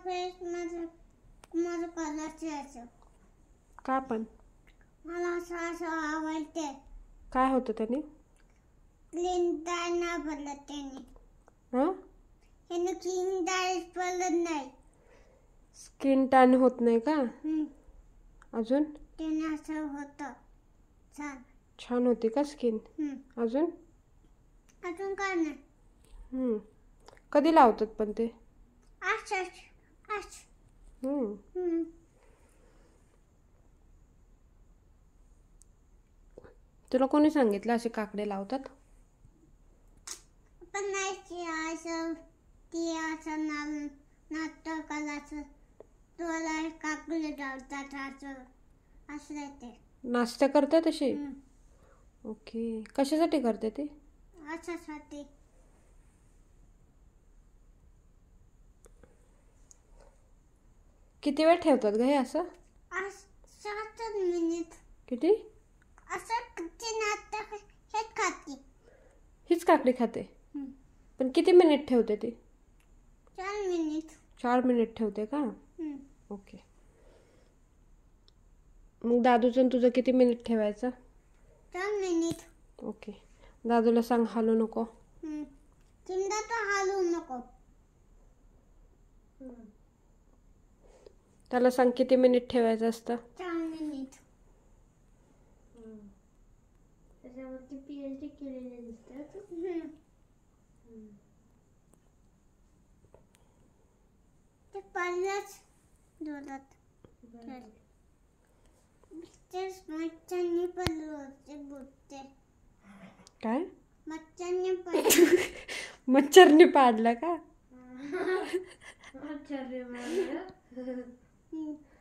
Face माझं कलरचं असं. का पण? मला असं आवडते. काय होतं त्याने? क्लीन डाय नाही पडत त्याने. हां? ह्यानं क्लीन डाय पडत नाही. स्किन टॅन होत नाही का? अजून? त्याने असं होतं छान. छान होती का स्किन? अजून? अजून काय नाही. कधी लावतात पण ते? असं. तुला कोणी सांगितलं असे काकडे लावतात? पण नाही असं ती असं नाटकालाचं तुला काकडे लावतात असं ते. नाश्ता करते तशी? ओके. कशासाठी करते ती? अशासाठी. किती वेळ ठेवतात ग हे असं? 7 मिनिट. किती? असं किती नाटक हेच खाते. हीच काकडी खाते? पण किती मिनिट ठेवते ती? 4 मिनिट. 4 मिनिट ठेवते का? ओके. मग दादूचं तुझं किती मिनिट ठेवायचं? 4 मिनिट. ओके. दादूला सांग हलू नको. चिंदा तर हलू नको. त्याला सांग किती मिनिट ठेवायचं असतं? 4 मिनिट. त्याच्यावरती PhD केलेले दिसतात. ते पहिल्याच जोरात. तेच मच्छरनी पडलं होते बोलते. काय? मच्छरनी पडलं. मच्छरनी पाडलं का? मच्छरनी पाडलं.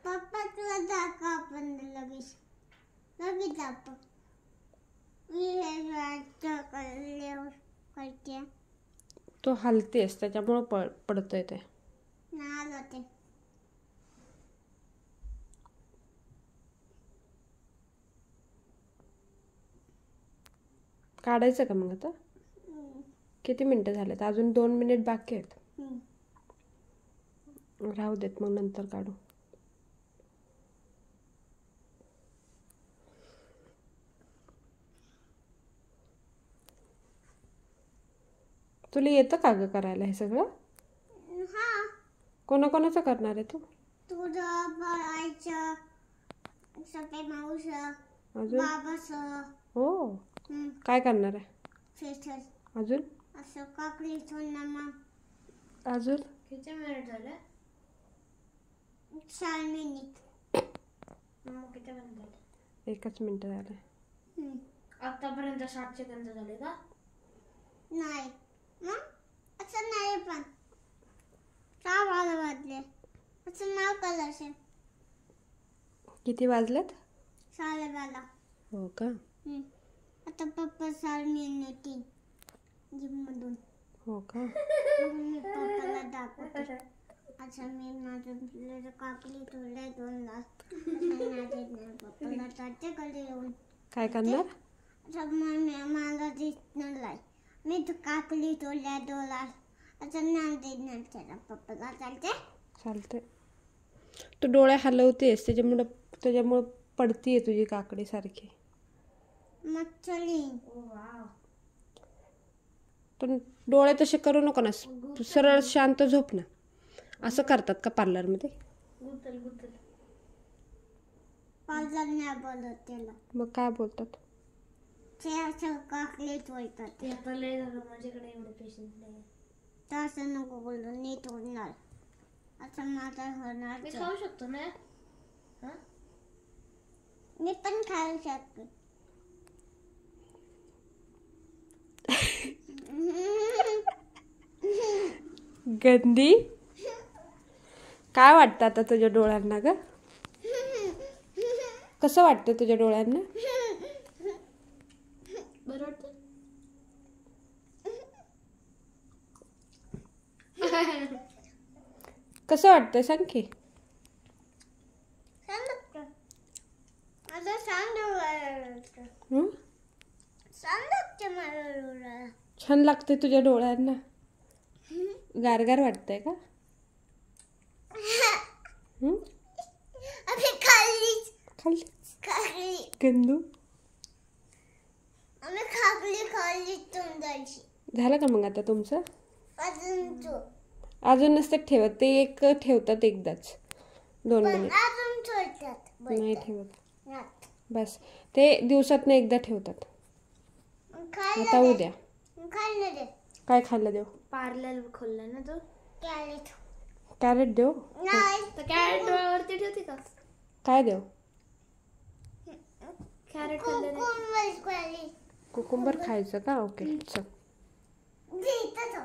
पप्पा तुला दाखव आपण लगेच दाखव. मी हे करते. तो हलतेस त्याच्यामुळं पडतंय ते. नाही आलं ते. काढायचं का मग आता? किती मिनिटं झालेत? अजून 2 मिनिट बाकी आहेत. राहू देत, मग नंतर काढू. तुला येतं का ग करायला हे सगळं? हा. कोणाकोणाचं करणार आहे तू? तुझं बाळाचं, सगळे मावसं, अजून? बाबाचं. हो. काय करणार आहे? फेशल. अजून? असं काकडी सोडणार मग. अजून? किती मिनिट झाले? 4 मिनिट. मग किती मिनिट झाले? 1 मिनिट झालं. आतापर्यंत 60 सेकंद झाले का? नाही. मग असं नाही पण 6 वाजले. असं नाव करायचं. किती वाजलेत? 12:30. हो का? आता पप्पा 4 मिनिट जिममधून. हो का? मी पप्पाला दाखवते. अच्छा मी माझं काकडी तोडल्या 2 तास. पप्पाला ताटे कडे येऊन. काय करणार? मला दिसणार नाही. मी तर काकडी तोडल्या 2 तास. असं नाही देणार त्याला पप्पाला. चालते. तू डोळे हलवतेस त्याच्यामुळं पडतीये तुझी काकडी सारखी. मच्छरी. पण डोळे तसे करू नको ना, सरळ शांत झोप ना. असं करतात का पार्लरमध्ये? पार्लर नाही बोलत त्याला. मग काय बोलतात? ते असं काकडी तोडतात. ते आता लय झालं, माझ्याकडे एवढे पेशन्स नाही. तर असं नको बोलू, नीट होणार. असं माझं होणार. मी खाऊ शकतो ना? मी पण खाऊ शकतो. गंदी. काय वाटतं आता तुझ्या डोळ्यांना ग? कसं वाटतं तुझ्या डोळ्यांना? बरं वाटतं? कसं वाटतंय सांग की? छान लागतं. माझं छान डोळा. छान लागते माझ्या डोळ्याला. छान लागते तुझ्या डोळ्यांना? गारगार वाटतंय का? हं? आम्ही खाल्लीच. खाल्ली खाल्ली. गंदू आम्ही खाल्ली तुमची. झालं का मग आता तुमचं? अजून तू. अजून नसतं ठेवत, ते एक ठेवतात एकदाच 2 मिनिट, अजून ठेवतात. नाही ठेवत. नाही. बस ते दिवसातनं एकदा ठेवतात. आता उद्या खाल्लं दे. काय खायला देऊ? पार्लर खोललं ना तू? कॅरेट. कॅरेट देऊ? नाही. तर कॅरेट डोळ्यावरती ठेवते का? काय देऊ? कॅरेट खाल्लं कोण कॅरेट. कुकुंबर खायचं का? ओके चल. दे इथं ठेव.